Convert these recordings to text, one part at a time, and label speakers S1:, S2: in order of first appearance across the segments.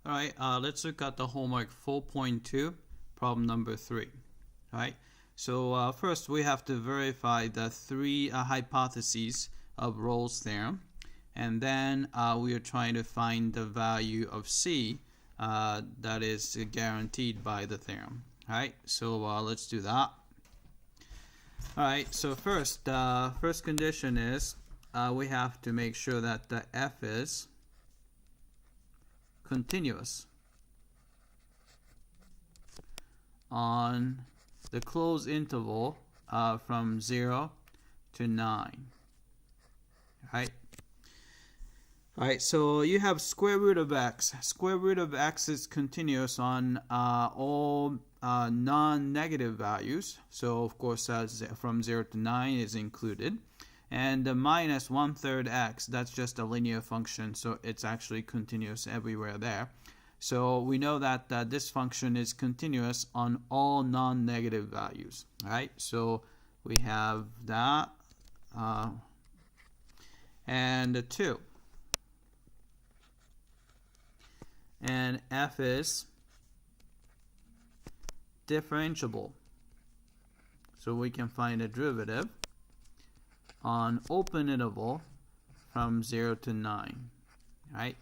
S1: All right, let's look at the homework 4.2, problem number 3. All right, so first we have to verify the three hypotheses of Rolle's theorem, and then we are trying to find the value of C that is guaranteed by the theorem. All right, so let's do that. All right, so first condition is we have to make sure that the F is continuous on the closed interval from 0 to 9. Right? Alright, so you have square root of x. Square root of x is continuous on all non-negative values. So of course from 0 to 9 is included. And the minus 1/3 x, that's just a linear function, so it's actually continuous everywhere there. So we know that this function is continuous on all non-negative values. Right? So we have that and the 2. And f is differentiable. So we can find a derivative on open interval from 0 to 9. Right?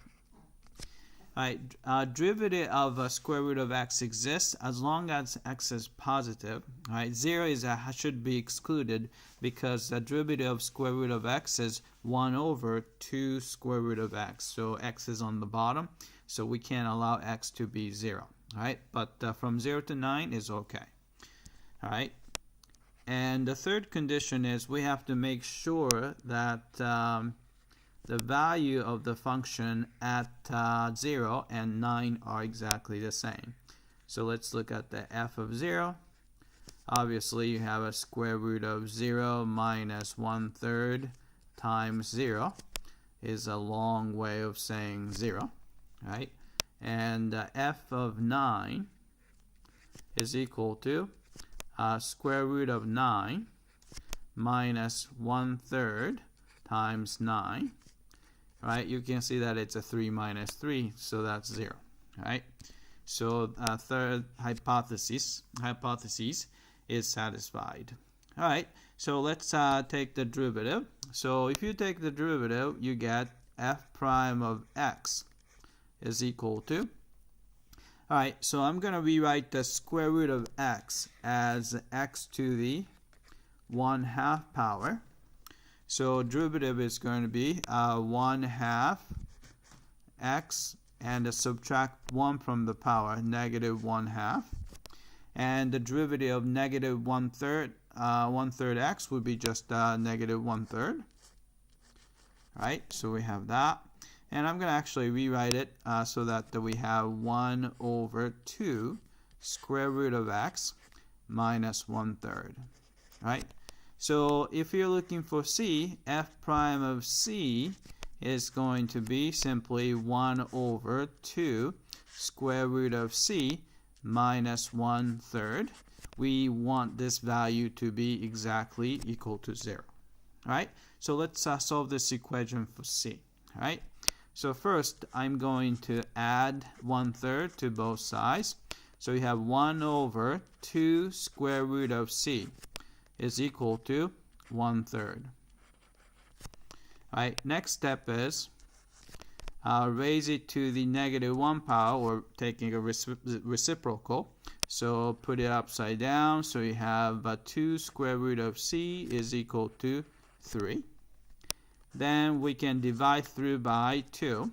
S1: Derivative of a square root of x exists as long as x is positive. Right? 0 should be excluded because the derivative of square root of x is 1 over 2 square root of x. So x is on the bottom, so we can't allow x to be 0. Right? But from 0 to 9 is okay. All right? And the third condition is we have to make sure that the value of the function at 0 and 9 are exactly the same. So let's look at the f of 0. Obviously, you have a square root of 0 minus 1/3 times 0 is a long way of saying 0. Right? And f of 9 is equal to square root of 9 minus 1/3 times 9. Right? You can see that it's a 3 minus 3, so that's 0. Right? So third hypothesis is satisfied. All right, so let's take the derivative. So if you take the derivative, you get f prime of x is equal to, all right, so I'm going to rewrite the square root of x as x to the 1/2 power. So derivative is going to be 1/2 x and subtract 1 from the power, negative 1/2. And the derivative of negative 1/3 x would be just negative 1/3. Right, so we have that. And I'm going to actually rewrite it so that we have 1 over 2 square root of x minus 1/3. Right? So if you're looking for c, f prime of c is going to be simply 1 over 2 square root of c minus 1/3. We want this value to be exactly equal to 0. All right? So let's solve this equation for c. All right? So first, I'm going to add 1/3 to both sides. So you have 1 over 2 square root of c is equal to 1/3. All right, next step is raise it to the negative 1 power, or taking a reciprocal. So put it upside down. So you have 2 square root of c is equal to 3. Then we can divide through by 2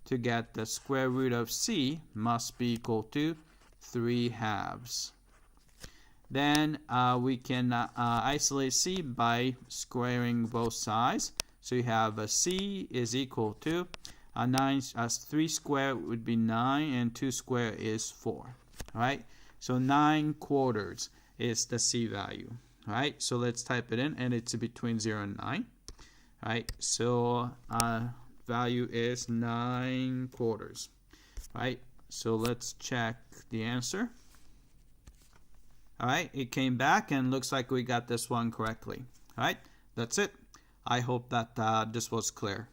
S1: to get the square root of c must be equal to 3/2. Then we can isolate c by squaring both sides. So you have c is equal to 9, 3 squared would be 9, and 2 squared is 4. All right, so 9/4 is the c value. All right, so let's type it in, and it's between 0 and 9. All right, so value is 9/4. All right, so let's check the answer. All right, it came back and looks like we got this one correctly. All right, that's it. I hope that this was clear.